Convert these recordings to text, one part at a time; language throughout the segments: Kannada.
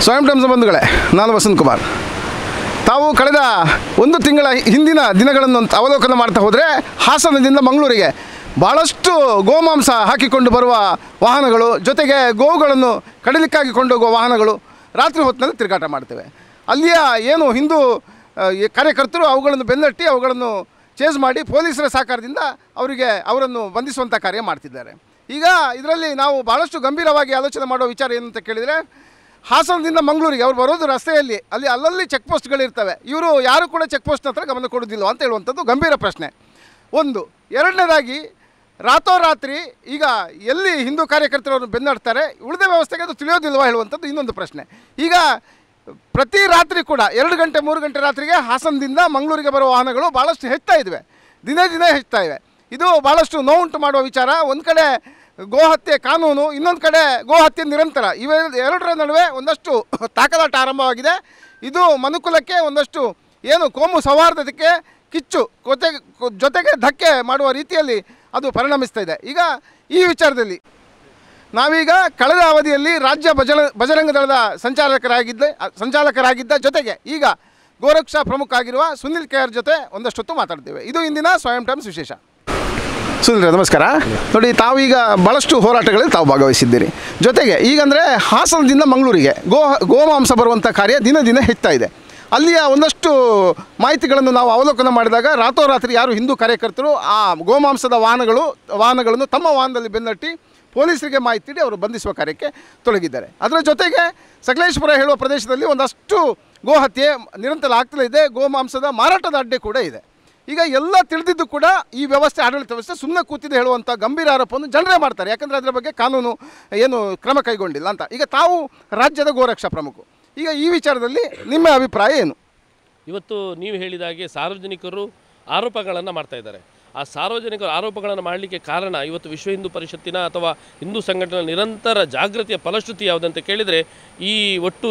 ಸ್ವಯಂ ಟೈಮ್ಸ್ ಬಂಧುಗಳೇ, ನಾನು ವಸಂತ್ ಕುಮಾರ್. ತಾವು ಕಳೆದ ಒಂದು ತಿಂಗಳ ಹಿಂದಿನ ದಿನಗಳನ್ನು ಅವಲೋಕನ ಮಾಡ್ತಾ ಹೋದರೆ ಹಾಸನದಿಂದ ಮಂಗಳೂರಿಗೆ ಭಾಳಷ್ಟು ಗೋಮಾಂಸ ಹಾಕಿಕೊಂಡು ಬರುವ ವಾಹನಗಳು, ಜೊತೆಗೆ ಗೋವುಗಳನ್ನು ಕಡಿಲಿಕ್ಕಾಗಿ ಕೊಂಡೋಗುವ ವಾಹನಗಳು ರಾತ್ರಿ ಹೊತ್ತಿನಲ್ಲಿ ತಿರುಗಾಟ ಮಾಡ್ತೇವೆ. ಅಲ್ಲಿಯ ಏನು ಹಿಂದೂ ಕಾರ್ಯಕರ್ತರು ಅವುಗಳನ್ನು ಬೆನ್ನಟ್ಟಿ ಅವುಗಳನ್ನು ಚೇಸ್ ಮಾಡಿ ಪೊಲೀಸರ ಸಹಕಾರದಿಂದ ಅವರನ್ನು ಬಂಧಿಸುವಂಥ ಕಾರ್ಯ ಮಾಡ್ತಿದ್ದಾರೆ. ಈಗ ಇದರಲ್ಲಿ ನಾವು ಭಾಳಷ್ಟು ಗಂಭೀರವಾಗಿ ಆಲೋಚನೆ ಮಾಡೋ ವಿಚಾರ ಏನಂತ ಕೇಳಿದರೆ, ಹಾಸನದಿಂದ ಮಂಗಳೂರಿಗೆ ಅವ್ರು ಬರೋದು ರಸ್ತೆಯಲ್ಲಿ ಅಲ್ಲಲ್ಲಿ ಚೆಕ್ ಪೋಸ್ಟ್ಗಳಿರ್ತವೆ. ಇವರು ಯಾರು ಕೂಡ ಚೆಕ್ ಪೋಸ್ಟ್ ಹತ್ರ ಗಮನ ಕೊಡೋದಿಲ್ಲ ಅಂತ ಹೇಳುವಂಥದ್ದು ಗಂಭೀರ ಪ್ರಶ್ನೆ ಒಂದು. ಎರಡನೇದಾಗಿ, ರಾತ್ರೋರಾತ್ರಿ ಈಗ ಎಲ್ಲಿ ಹಿಂದೂ ಕಾರ್ಯಕರ್ತರನ್ನು ಬೆನ್ನಡ್ತಾರೆ, ಉಳಿದ ವ್ಯವಸ್ಥೆಗೆ ಅದು ತಿಳಿಯೋದಿಲ್ವ ಹೇಳುವಂಥದ್ದು ಇನ್ನೊಂದು ಪ್ರಶ್ನೆ. ಈಗ ಪ್ರತಿ ರಾತ್ರಿ ಕೂಡ 2 ಗಂಟೆ 3 ಗಂಟೆ ರಾತ್ರಿಗೆ ಹಾಸನದಿಂದ ಮಂಗಳೂರಿಗೆ ಬರುವ ವಾಹನಗಳು ಭಾಳಷ್ಟು ಹೆಚ್ಚುತ್ತಾ ಇವೆ, ದಿನೇ ಹೆಚ್ಚುತ್ತಾ ಇವೆ. ಇದು ಭಾಳಷ್ಟು ನೋವುಂಟು ಮಾಡುವ ವಿಚಾರ. ಒಂದು ಕಡೆ ಗೋಹತ್ಯೆ ಕಾನೂನು, ಇನ್ನೊಂದು ಕಡೆ ಗೋಹತ್ಯೆ ನಿರಂತರ, ಇವೆರಡರ ನಡುವೆ ಒಂದಷ್ಟು ತಾಕಲಾಟ ಆರಂಭವಾಗಿದೆ. ಇದು ಮನುಕುಲಕ್ಕೆ ಒಂದಷ್ಟು ಏನು ಕೋಮು ಸೌಹಾರ್ದತೆಗೆ ಕಿಚ್ಚು ಜೊತೆಗೆ ಧಕ್ಕೆ ಮಾಡುವ ರೀತಿಯಲ್ಲಿ ಅದು ಪರಿಣಮಿಸ್ತಾ ಇದೆ. ಈಗ ಈ ವಿಚಾರದಲ್ಲಿ ನಾವೀಗ ಕಳೆದ ಅವಧಿಯಲ್ಲಿ ರಾಜ್ಯ ಬಜರಂಗ ದಳದ ಸಂಚಾಲಕರಾಗಿದ್ದ ಜೊತೆಗೆ ಈಗ ಗೋರಕ್ಷಾ ಪ್ರಮುಖ ಆಗಿರುವ ಸುನಿಲ್ ಕೆಆರ್ ಜೊತೆ ಒಂದಷ್ಟೊತ್ತು ಮಾತಾಡ್ತೇವೆ. ಇದು ಇಂದಿನ ಸ್ವಯಂ ಟೈಮ್ಸ್ ವಿಶೇಷ. ಸುನಿಲ್ ನಮಸ್ಕಾರ. ನೋಡಿ, ತಾವೀಗ ಭಾಳಷ್ಟು ಹೋರಾಟಗಳಲ್ಲಿ ತಾವು ಭಾಗವಹಿಸಿದ್ದೀರಿ. ಜೊತೆಗೆ ಈಗಂದರೆ ಹಾಸನದಿಂದ ಮಂಗಳೂರಿಗೆ ಗೋಮಾಂಸ ಬರುವಂಥ ಕಾರ್ಯ ದಿನ ಹೆಚ್ಚುತ್ತಾ ಇದೆ. ಅಲ್ಲಿಯ ಒಂದಷ್ಟು ಮಾಹಿತಿಗಳನ್ನು ನಾವು ಅವಲೋಕನ ಮಾಡಿದಾಗ ರಾತ್ರೋರಾತ್ರಿ ಯಾರು ಹಿಂದೂ ಕಾರ್ಯಕರ್ತರು ಆ ಗೋಮಾಂಸದ ವಾಹನಗಳನ್ನು ತಮ್ಮ ವಾಹನದಲ್ಲಿ ಬೆನ್ನಟ್ಟಿ ಪೊಲೀಸರಿಗೆ ಮಾಹಿತಿ ನೀಡಿ ಅವರು ಬಂಧಿಸುವ ಕಾರ್ಯಕ್ಕೆ ತೊಡಗಿದ್ದಾರೆ. ಅದರ ಜೊತೆಗೆ ಸಕಲೇಶಪುರ ಹೇಳುವ ಪ್ರದೇಶದಲ್ಲಿ ಒಂದಷ್ಟು ಗೋಹತ್ಯೆ ನಿರಂತರ ಆಗ್ತಲೇ ಇದೆ. ಗೋಮಾಂಸದ ಮಾರಾಟದ ಅಡ್ಡೆ ಕೂಡ ಇದೆ. ಈಗ ಎಲ್ಲ ತಿಳಿದಿದ್ದು ಕೂಡ ಈ ವ್ಯವಸ್ಥೆ, ಆಡಳಿತ ವ್ಯವಸ್ಥೆ ಸುಮ್ಮನೆ ಕೂತಿದೆ ಹೇಳುವಂಥ ಗಂಭೀರ ಆರೋಪವನ್ನು ಜನರೇ ಮಾಡ್ತಾರೆ. ಯಾಕಂದರೆ ಅದರ ಬಗ್ಗೆ ಕಾನೂನು ಏನು ಕ್ರಮ ಕೈಗೊಂಡಿಲ್ಲ ಅಂತ. ಈಗ ತಾವು ರಾಜ್ಯದ ಗೋರಕ್ಷಾ ಪ್ರಮುಖರು, ಈಗ ಈ ವಿಚಾರದಲ್ಲಿ ನಿಮ್ಮ ಅಭಿಪ್ರಾಯ ಏನು? ಇವತ್ತು ನೀವು ಹೇಳಿದ ಹಾಗೆ ಸಾರ್ವಜನಿಕರು ಆರೋಪಗಳನ್ನು ಮಾಡ್ತಾ ಇದ್ದಾರೆ. ಆ ಸಾರ್ವಜನಿಕರು ಆರೋಪಗಳನ್ನು ಮಾಡಲಿಕ್ಕೆ ಕಾರಣ ಇವತ್ತು ವಿಶ್ವ ಹಿಂದೂ ಪರಿಷತ್ತಿನ ಅಥವಾ ಹಿಂದೂ ಸಂಘಟನೆ ನಿರಂತರ ಜಾಗೃತಿಯ ಫಲಶ್ರುತಿ ಯಾವುದಂತ ಕೇಳಿದರೆ, ಈ ಒಟ್ಟು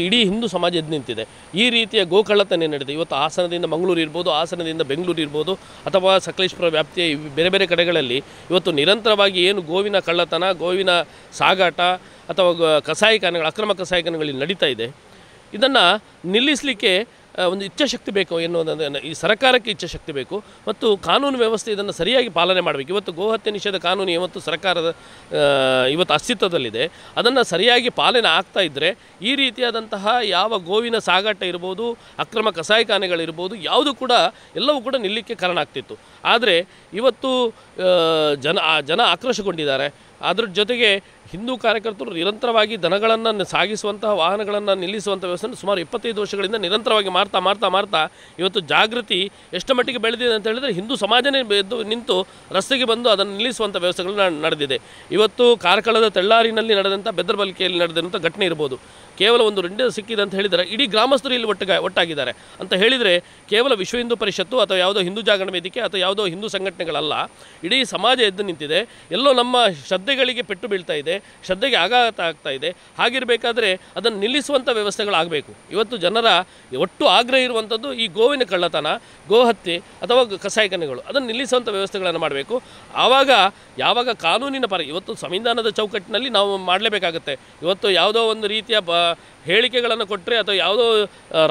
ಇಡೀ ಹಿಂದೂ ಸಮಾಜ ಎದ್ದು ನಿಂತಿದೆ. ಈ ರೀತಿಯ ಗೋಕಳ್ಳತನ ನಡೆದಿದೆ. ಇವತ್ತು ಹಾಸನದಿಂದ ಮಂಗಳೂರು ಇರ್ಬೋದು, ಹಾಸನದಿಂದ ಬೆಂಗಳೂರು ಇರ್ಬೋದು, ಅಥವಾ ಸಕಲೇಶಪುರ ವ್ಯಾಪ್ತಿಯ ಬೇರೆ ಕಡೆಗಳಲ್ಲಿ ಇವತ್ತು ನಿರಂತರವಾಗಿ ಏನು ಗೋವಿನ ಕಳ್ಳತನ, ಗೋವಿನ ಸಾಗಾಟ ಅಥವಾ ಕಸಾಯಿಖಾನೆಗಳು, ಅಕ್ರಮ ಕಸಾಯಿಖಾನೆಗಳಲ್ಲಿ ನಡೀತಾ ಇದೆ. ಇದನ್ನು ನಿಲ್ಲಿಸಲಿಕ್ಕೆ ಒಂದು ಇಚ್ಛಾಶಕ್ತಿ ಬೇಕು ಎನ್ನುವುದನ್ನು, ಈ ಸರ್ಕಾರಕ್ಕೆ ಇಚ್ಛಾಶಕ್ತಿ ಬೇಕು ಮತ್ತು ಕಾನೂನು ವ್ಯವಸ್ಥೆ ಇದನ್ನು ಸರಿಯಾಗಿ ಪಾಲನೆ ಮಾಡಬೇಕು. ಇವತ್ತು ಗೋಹತ್ಯೆ ನಿಷೇಧ ಕಾನೂನು ಇವತ್ತು ಸರ್ಕಾರದ ಇವತ್ತು ಅಸ್ತಿತ್ವದಲ್ಲಿದೆ. ಅದನ್ನು ಸರಿಯಾಗಿ ಪಾಲನೆ ಆಗ್ತಾ ಇದ್ದರೆ ಈ ರೀತಿಯಾದಂತಹ ಯಾವ ಗೋವಿನ ಸಾಗಾಟ ಇರ್ಬೋದು, ಅಕ್ರಮ ಕಸಾಯಿಖಾನೆಗಳಿರ್ಬೋದು, ಎಲ್ಲವೂ ಕೂಡ ನಿಲ್ಲಕ್ಕೆ ಕಾರಣ ಆಗ್ತಿತ್ತು. ಆದರೆ ಇವತ್ತು ಜನ ಆಕ್ರೋಶಗೊಂಡಿದ್ದಾರೆ. ಅದರ ಜೊತೆಗೆ ಹಿಂದೂ ಕಾರ್ಯಕರ್ತರು ನಿರಂತರವಾಗಿ ದನಗಳನ್ನು ಸಾಗಿಸುವಂತಹ ವಾಹನಗಳನ್ನು ನಿಲ್ಲಿಸುವಂಥ ವ್ಯವಸ್ಥೆಯನ್ನು ಸುಮಾರು 25 ವರ್ಷಗಳಿಂದ ನಿರಂತರವಾಗಿ ಮಾಡ್ತಾ ಇವತ್ತು ಜಾಗೃತಿ ಎಷ್ಟು ಮಟ್ಟಿಗೆ ಬೆಳೆದಿದೆ ಅಂತ ಹೇಳಿದರೆ, ಹಿಂದೂ ಸಮಾಜನೇ ಎದ್ದು ನಿಂತು ರಸ್ತೆಗೆ ಬಂದು ಅದನ್ನು ನಿಲ್ಲಿಸುವಂಥ ವ್ಯವಸ್ಥೆಗಳು ನಡೆದಿದೆ. ಇವತ್ತು ಕಾರ್ಕಳದ ತೆಳ್ಳಾರಿನಲ್ಲಿ ನಡೆದಂಥ ಬೆದರ್ಬಲ್ಕೆಯಲ್ಲಿ ನಡೆದಂಥ ಘಟನೆ ಇರ್ಬೋದು. ಕೇವಲ ಒಂದು ರೆಂಡೆ ಸಿಕ್ಕಿದೆ ಅಂತ ಹೇಳಿದರೆ ಇಡೀ ಗ್ರಾಮಸ್ಥರು ಇಲ್ಲಿ ಒಟ್ಟಾಗಿದ್ದಾರೆ ಅಂತ ಹೇಳಿದರೆ, ಕೇವಲ ವಿಶ್ವ ಹಿಂದೂ ಪರಿಷತ್ತು ಅಥವಾ ಯಾವುದೋ ಹಿಂದೂ ಜಾಗರಣ ವೇದಿಕೆ ಅಥವಾ ಯಾವುದೋ ಹಿಂದೂ ಸಂಘಟನೆಗಳಲ್ಲ, ಇಡೀ ಸಮಾಜ ಎದ್ದು ನಿಂತಿದೆ. ಎಲ್ಲೋ ನಮ್ಮ ಶ್ರದ್ಧೆಗಳಿಗೆ ಪೆಟ್ಟು ಬೀಳ್ತಾ ಇದೆ, ಶ್ರದ್ಧೆಗೆ ಆಘಾತ ಆಗ್ತಾ ಇದೆ. ಹಾಗಿರಬೇಕಾದ್ರೆ ಅದನ್ನು ನಿಲ್ಲಿಸುವಂಥ ವ್ಯವಸ್ಥೆಗಳಾಗಬೇಕು. ಇವತ್ತು ಜನರ ಒಟ್ಟು ಆಗ್ರಹ ಇರುವಂಥದ್ದು ಈ ಗೋವಿನ ಕಳ್ಳತನ, ಗೋಹತ್ಯೆ ಅಥವಾ ಕಸಾಯಿಖಾನೆಗಳು, ಅದನ್ನು ನಿಲ್ಲಿಸುವಂಥ ವ್ಯವಸ್ಥೆಗಳನ್ನು ಮಾಡಬೇಕು. ಯಾವಾಗ ಕಾನೂನಿನ ಇವತ್ತು ಸಂವಿಧಾನದ ಚೌಕಟ್ಟಿನಲ್ಲಿ ನಾವು ಮಾಡಲೇಬೇಕಾಗುತ್ತೆ. ಇವತ್ತು ಯಾವುದೋ ಒಂದು ರೀತಿಯ ಹೇಳಿಕೆಗಳನ್ನು ಕೊಟ್ಟರೆ ಅಥವಾ ಯಾವುದೋ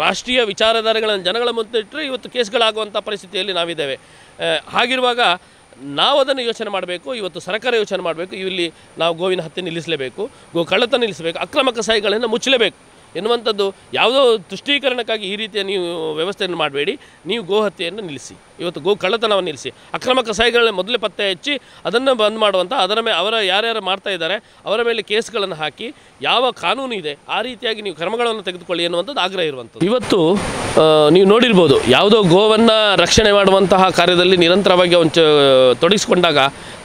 ರಾಷ್ಟ್ರೀಯ ವಿಚಾರಧಾರೆಗಳನ್ನು ಜನಗಳ ಮುಂದೆ ಇಟ್ಟರೆ ಇವತ್ತು ಕೇಸ್ಗಳಾಗುವಂಥ ಪರಿಸ್ಥಿತಿಯಲ್ಲಿ ನಾವಿದ್ದೇವೆ. ಹಾಗಿರುವಾಗ ನಾವು ಅದನ್ನು ಯೋಚನೆ ಮಾಡಬೇಕು. ಇವತ್ತು ಸರ್ಕಾರ ಯೋಚನೆ ಮಾಡಬೇಕು. ಇಲ್ಲಿ ನಾವು ಗೋವಿನ ಹತ್ಯೆ ನಿಲ್ಲಿಸಲೇಬೇಕು, ಗೋ ಕಳ್ಳತನ ನಿಲ್ಲಿಸಬೇಕು, ಅಕ್ರಮ ಕಸಾಯಿಗಳನ್ನು ಮುಚ್ಚಲೇಬೇಕು ಎನ್ನುವಂಥದ್ದು ಯಾವುದೋ ತುಷ್ಟೀಕರಣಕ್ಕಾಗಿ ಈ ರೀತಿಯ ನೀವು ವ್ಯವಸ್ಥೆಯನ್ನು ಮಾಡಬೇಡಿ. ನೀವು ಗೋಹತ್ಯೆಯನ್ನು ನಿಲ್ಲಿಸಿ, ಇವತ್ತು ಗೋ ಕಳ್ಳತನವನ್ನು ನಿಲ್ಲಿಸಿ, ಅಕ್ರಮ ಕಸಾಯಿಗಳನ್ನ ಮೊದಲೇ ಪತ್ತೆ ಹಚ್ಚಿ ಅದನ್ನು ಬಂದ್ ಮಾಡುವಂಥ, ಯಾರ್ಯಾರು ಮಾಡ್ತಾ ಇದ್ದಾರೆ ಅವರ ಮೇಲೆ ಕೇಸ್ಗಳನ್ನು ಹಾಕಿ ಯಾವ ಕಾನೂನು ಇದೆ ಆ ರೀತಿಯಾಗಿ ನೀವು ಕ್ರಮಗಳನ್ನು ತೆಗೆದುಕೊಳ್ಳಿ ಎನ್ನುವಂಥದ್ದು ಆಗ್ರಹ ಇರುವಂಥದ್ದು. ಇವತ್ತು ನೀವು ನೋಡಿರ್ಬೋದು, ಯಾವುದೋ ಗೋವನ್ನು ರಕ್ಷಣೆ ಮಾಡುವಂತಹ ಕಾರ್ಯದಲ್ಲಿ ನಿರಂತರವಾಗಿ ತೊಡಗಿಸಿಕೊಂಡಾಗ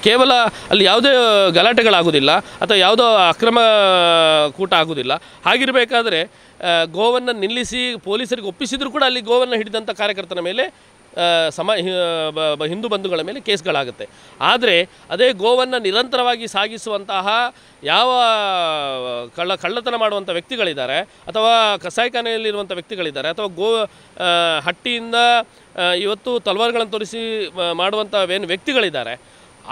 ಕೇವಲ ಅಲ್ಲಿ ಯಾವುದೇ ಗಲಾಟೆಗಳಾಗೋದಿಲ್ಲ ಅಥವಾ ಯಾವುದೋ ಅಕ್ರಮ ಕೂಟ ಆಗೋದಿಲ್ಲ. ಹಾಗಿರಬೇಕಾದ್ರೆ ಗೋವನ್ನು ನಿಲ್ಲಿಸಿ ಪೊಲೀಸರಿಗೆ ಒಪ್ಪಿಸಿದರೂ ಕೂಡ ಅಲ್ಲಿ ಗೋವನ್ನು ಹಿಡಿದಂಥ ಕಾರ್ಯಕರ್ತನ ಮೇಲೆ ಹಿಂದೂ ಬಂಧುಗಳ ಮೇಲೆ ಕೇಸ್ಗಳಾಗುತ್ತೆ. ಆದರೆ ಅದೇ ಗೋವನ್ನು ನಿರಂತರವಾಗಿ ಸಾಗಿಸುವಂತಹ ಯಾವ ಕಳ್ಳತನ ಮಾಡುವಂಥ ವ್ಯಕ್ತಿಗಳಿದ್ದಾರೆ ಅಥವಾ ಕಸಾಯಿಖಾನೆಯಲ್ಲಿರುವಂಥ ವ್ಯಕ್ತಿಗಳಿದ್ದಾರೆ ಅಥವಾ ಹಟ್ಟಿಯಿಂದ ಇವತ್ತು ತಲವಾರುಗಳನ್ನು ತೋರಿಸಿ ಮಾಡುವಂಥ ಏನು ವ್ಯಕ್ತಿಗಳಿದ್ದಾರೆ,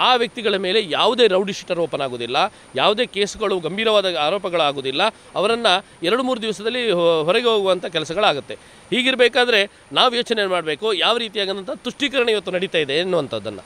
ಆ ವ್ಯಕ್ತಿಗಳ ಮೇಲೆ ಯಾವುದೇ ರೌಡಿ ಶೀಟರ್ ಓಪನ್ ಆಗೋದಿಲ್ಲ, ಯಾವುದೇ ಕೇಸುಗಳು ಗಂಭೀರವಾದ ಆರೋಪಗಳಾಗೋದಿಲ್ಲ. ಅವರನ್ನು 2-3 ದಿವಸದಲ್ಲಿ ಹೊರಗೆ ಹೋಗುವಂಥ ಕೆಲಸಗಳಾಗುತ್ತೆ. ಹೀಗಿರಬೇಕಾದ್ರೆ ನಾವು ಯೋಚನೆ ಮಾಡಬೇಕು ಯಾವ ರೀತಿಯಾದಂಥ ತುಷ್ಟೀಕರಣ ಇವತ್ತು ನಡೀತಾ ಇದೆ ಎನ್ನುವಂಥದ್ದನ್ನು.